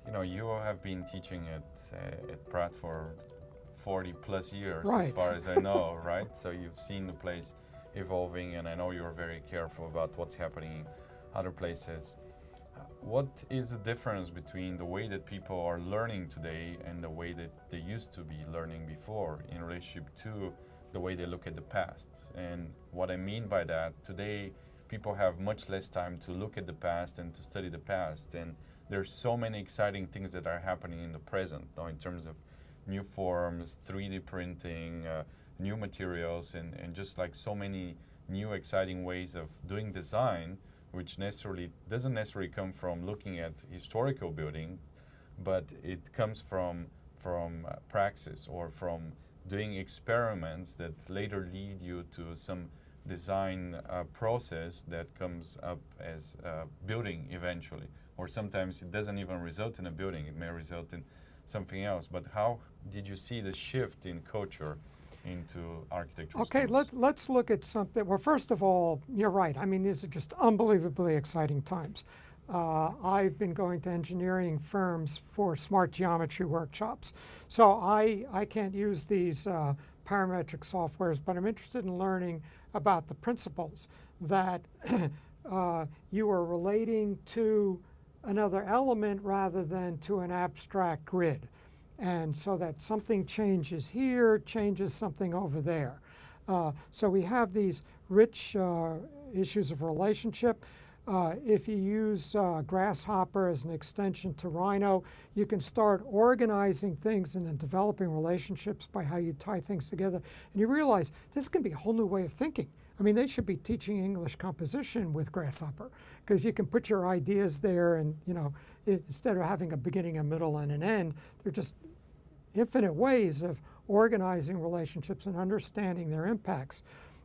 You know, you have been teaching at Pratt for 40 plus years, Right. as far as I know, right? So you've seen the place evolving, and I know you're very careful about what's happening in other places. What is the difference between the way that people are learning today and the way that they used to be learning before in relationship to the way they look at the past? And what I mean by that, today people have much less time to look at the past and to study the past, and there's so many exciting things that are happening in the present, in terms of new forms, 3D printing, new materials, and just like so many new exciting ways of doing design, which doesn't necessarily come from looking at historical building, but it comes from praxis or from doing experiments that later lead you to some design process that comes up as a building eventually. Or sometimes it doesn't even result in a building, it may result in something else. But how did you see the shift in culture into architecture? Okay, let's look at something. Well, first of all, you're right. I mean, these are just unbelievably exciting times. I've been going to engineering firms for smart geometry workshops. So I can't use these parametric softwares, but I'm interested in learning about the principles that you are relating to another element rather than to an abstract grid. And so that something changes here, changes something over there. So we have these rich issues of relationship. If you use Grasshopper as an extension to Rhino, you can start organizing things and then developing relationships by how you tie things together. And you realize this can be a whole new way of thinking. I mean, they should be teaching English composition with Grasshopper, because you can put your ideas there, and instead of having a beginning, a middle, and an end, they're just infinite ways of organizing relationships and understanding their impacts.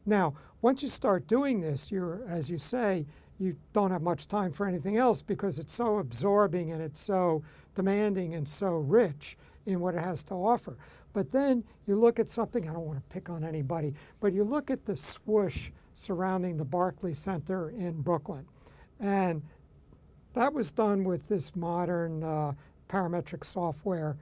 Now, once you start doing this, as you say, you don't have much time for anything else because it's so absorbing and it's so demanding and so rich in what it has to offer. But then you look at something, I don't want to pick on anybody, but you look at the swoosh surrounding the Barclays Center in Brooklyn. And that was done with this modern parametric software.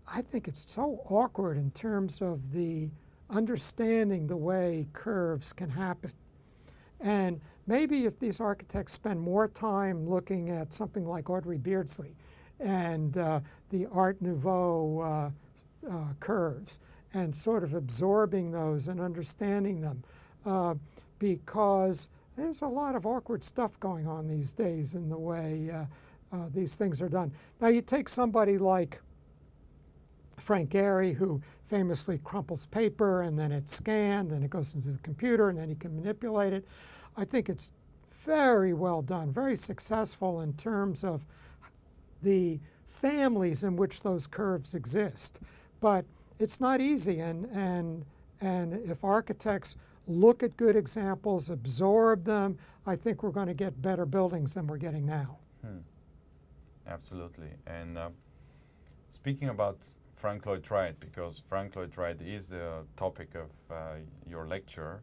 I think it's so awkward in terms of the understanding the way curves can happen. And maybe if these architects spend more time looking at something like Audrey Beardsley and the Art Nouveau curves and sort of absorbing those and understanding them, because there's a lot of awkward stuff going on these days in the way these things are done. Now you take somebody like Frank Gehry, who famously crumples paper and then it's scanned and it goes into the computer and then you can manipulate it. I think it's very well done, very successful in terms of the families in which those curves exist. But it's not easy, and if architects look at good examples, absorb them, I think we're going to get better buildings than we're getting now. Absolutely. And speaking about Frank Lloyd Wright, because Frank Lloyd Wright is the topic of your lecture,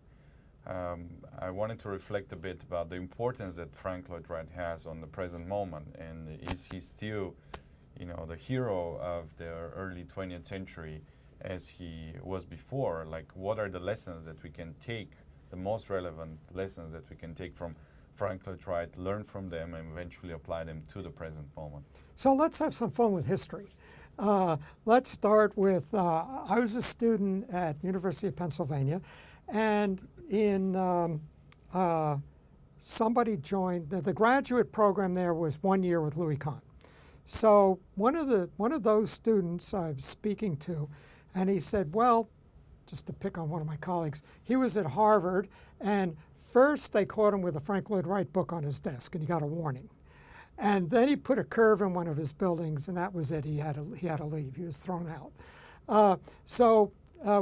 I wanted to reflect a bit about the importance that Frank Lloyd Wright has on the present moment, and is he still, the hero of the early 20th century as he was before? Like, what are the lessons that we can take, the most relevant lessons that we can take from Frank Lloyd Wright, learn from them, and eventually apply them to the present moment? So let's have some fun with history. Let's start with, I was a student at University of Pennsylvania, and somebody joined, the graduate program there was 1 year with Louis Kahn. So one of those students I was speaking to, and he said, well, just to pick on one of my colleagues, he was at Harvard, and first they caught him with a Frank Lloyd Wright book on his desk, and he got a warning. And then he put a curve in one of his buildings, and that was it. He had to leave. He was thrown out. So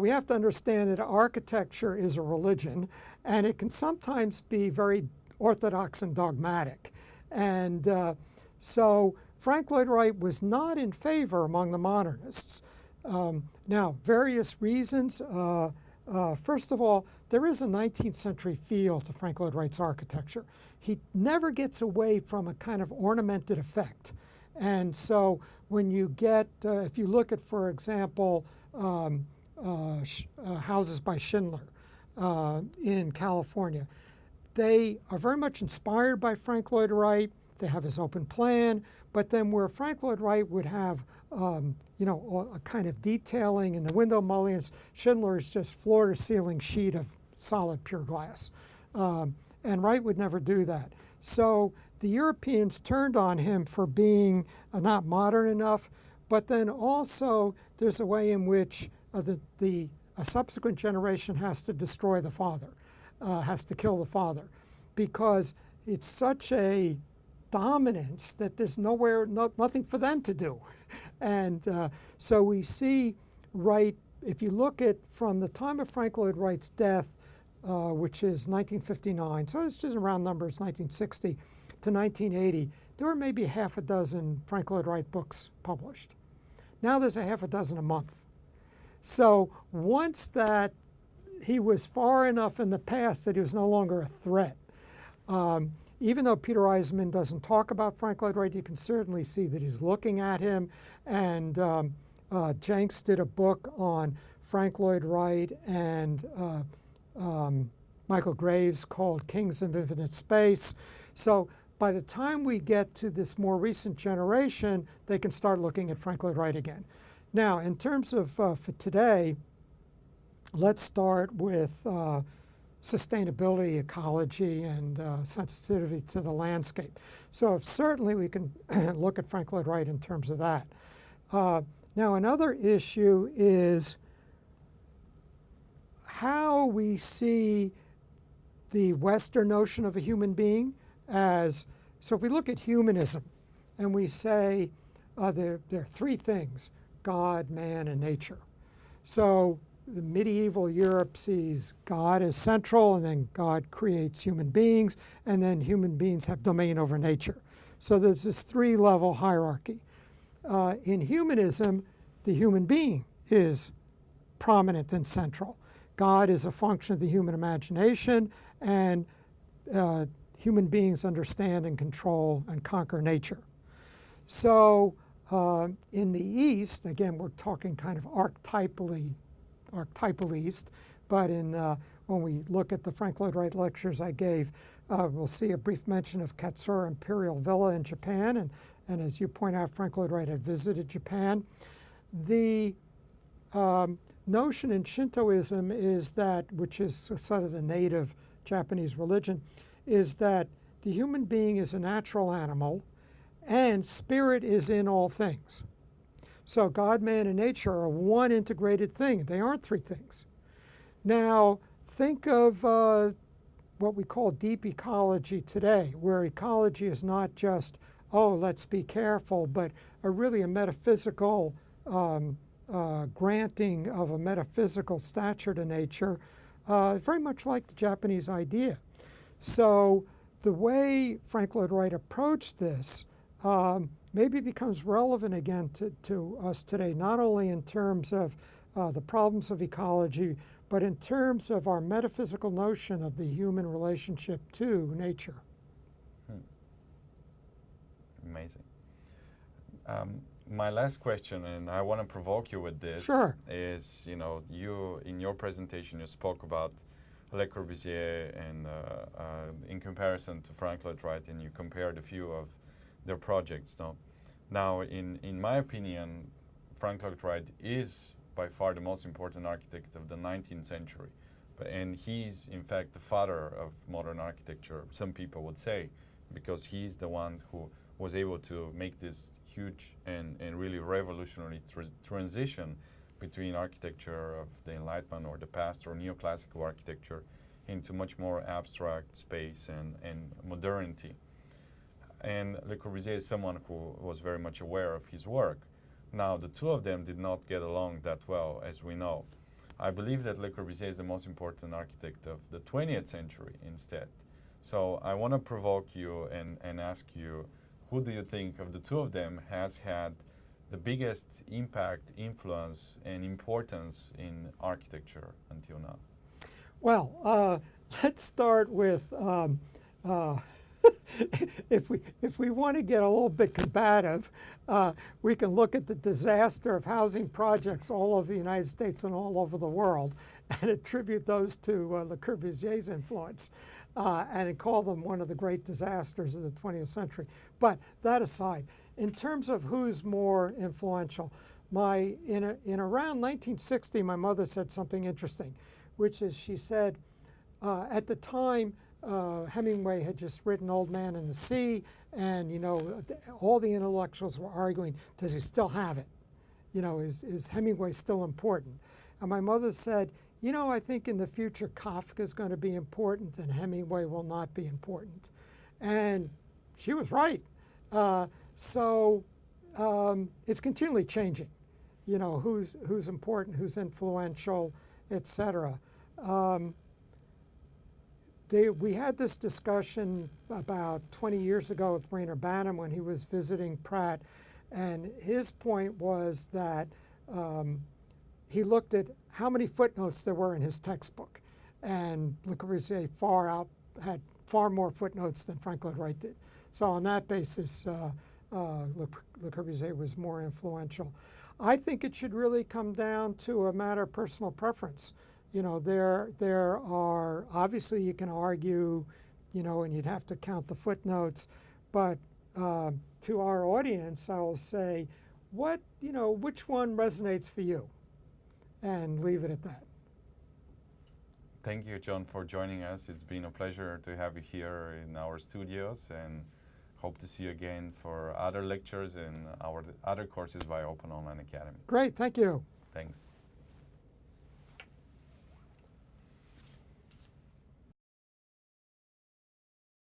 we have to understand that architecture is a religion, and it can sometimes be very orthodox and dogmatic. And so Frank Lloyd Wright was not in favor among the modernists. Now, various reasons. First of all, there is a 19th century feel to Frank Lloyd Wright's architecture. He never gets away from a kind of ornamented effect. And so when you get, if you look at, for example, houses by Schindler in California, they are very much inspired by Frank Lloyd Wright. They have his open plan, but then where Frank Lloyd Wright would have, a kind of detailing in the window mullions, Schindler is just floor-to-ceiling sheet of solid pure glass. And Wright would never do that. So the Europeans turned on him for being not modern enough, but then also there's a way in which a subsequent generation has to destroy the father, has to kill the father, because it's such a dominance that there's nothing for them to do. And so we see Wright, if you look at from the time of Frank Lloyd Wright's death, which is 1959, so it's just around numbers, 1960 to 1980, there were maybe half a dozen Frank Lloyd Wright books published. Now there's a half a dozen a month. So once that he was far enough in the past that he was no longer a threat, even though Peter Eisenman doesn't talk about Frank Lloyd Wright, you can certainly see that he's looking at him. And Jenks did a book on Frank Lloyd Wright and Michael Graves called Kings of Infinite Space. So by the time we get to this more recent generation, they can start looking at Frank Lloyd Wright again. Now, in terms of for today, let's start with sustainability, ecology, and sensitivity to the landscape. So certainly we can look at Frank Lloyd Wright in terms of that. Now, another issue is how we see the Western notion of a human being as, so if we look at humanism and we say there are three things: God, man, and nature. So the medieval Europe sees God as central, and then God creates human beings, and then human beings have domain over nature. So there's this three-level hierarchy. In humanism, the human being is prominent and central. God is a function of the human imagination, and human beings understand and control and conquer nature. So in the East, again, we're talking kind of archetypal East, but when we look at the Frank Lloyd Wright lectures I gave, we'll see a brief mention of Katsura Imperial Villa in Japan, and as you point out, Frank Lloyd Wright had visited Japan. The notion in Shintoism is that, which is sort of the native Japanese religion, is that the human being is a natural animal and spirit is in all things. So God, man, and nature are one integrated thing. They aren't three things. Now, think of what we call deep ecology today, where ecology is not just, oh, let's be careful, but really a metaphysical granting of a metaphysical stature to nature, very much like the Japanese idea. So the way Frank Lloyd Wright approached this maybe becomes relevant again to us today, not only in terms of the problems of ecology, but in terms of our metaphysical notion of the human relationship to nature. Amazing. My last question, and I want to provoke you with this, Sure. is, you in your presentation you spoke about Le Corbusier and in comparison to Frank Lloyd Wright, and you compared a few of their projects. Now, in my opinion, Frank Lloyd Wright is by far the most important architect of the 19th century, and he's in fact the father of modern architecture, some people would say, because he's the one who was able to make this huge and really revolutionary transition between architecture of the Enlightenment or the past or neoclassical architecture into much more abstract space and modernity. And Le Corbusier is someone who was very much aware of his work. Now, the two of them did not get along that well, as we know. I believe that Le Corbusier is the most important architect of the 20th century instead. So I want to provoke you and ask you, who do you think of the two of them has had the biggest impact, influence, and importance in architecture until now? Well, let's start with if we want to get a little bit combative, we can look at the disaster of housing projects all over the United States and all over the world and attribute those to Le Corbusier's influence and call them one of the great disasters of the 20th century. But that aside, in terms of who's more influential, in around 1960, my mother said something interesting, which is she said, at the time, Hemingway had just written Old Man and the Sea, and all the intellectuals were arguing, does he still have it? Is Hemingway still important? And my mother said, I think in the future Kafka is going to be important and Hemingway will not be important. And she was right. So it's continually changing, who's important, who's influential, etc. We had this discussion about 20 years ago with Rayner Banham when he was visiting Pratt, and his point was that he looked at how many footnotes there were in his textbook, and Le Corbusier had far more footnotes than Frank Lloyd Wright did. So on that basis, Le Corbusier was more influential. I think it should really come down to a matter of personal preference. There are, obviously you can argue, and you'd have to count the footnotes, but to our audience, I will say, which one resonates for you? And leave it at that. Thank you, John, for joining us. It's been a pleasure to have you here in our studios, and hope to see you again for other lectures and our other courses by Open Online Academy. Great, thank you. Thanks.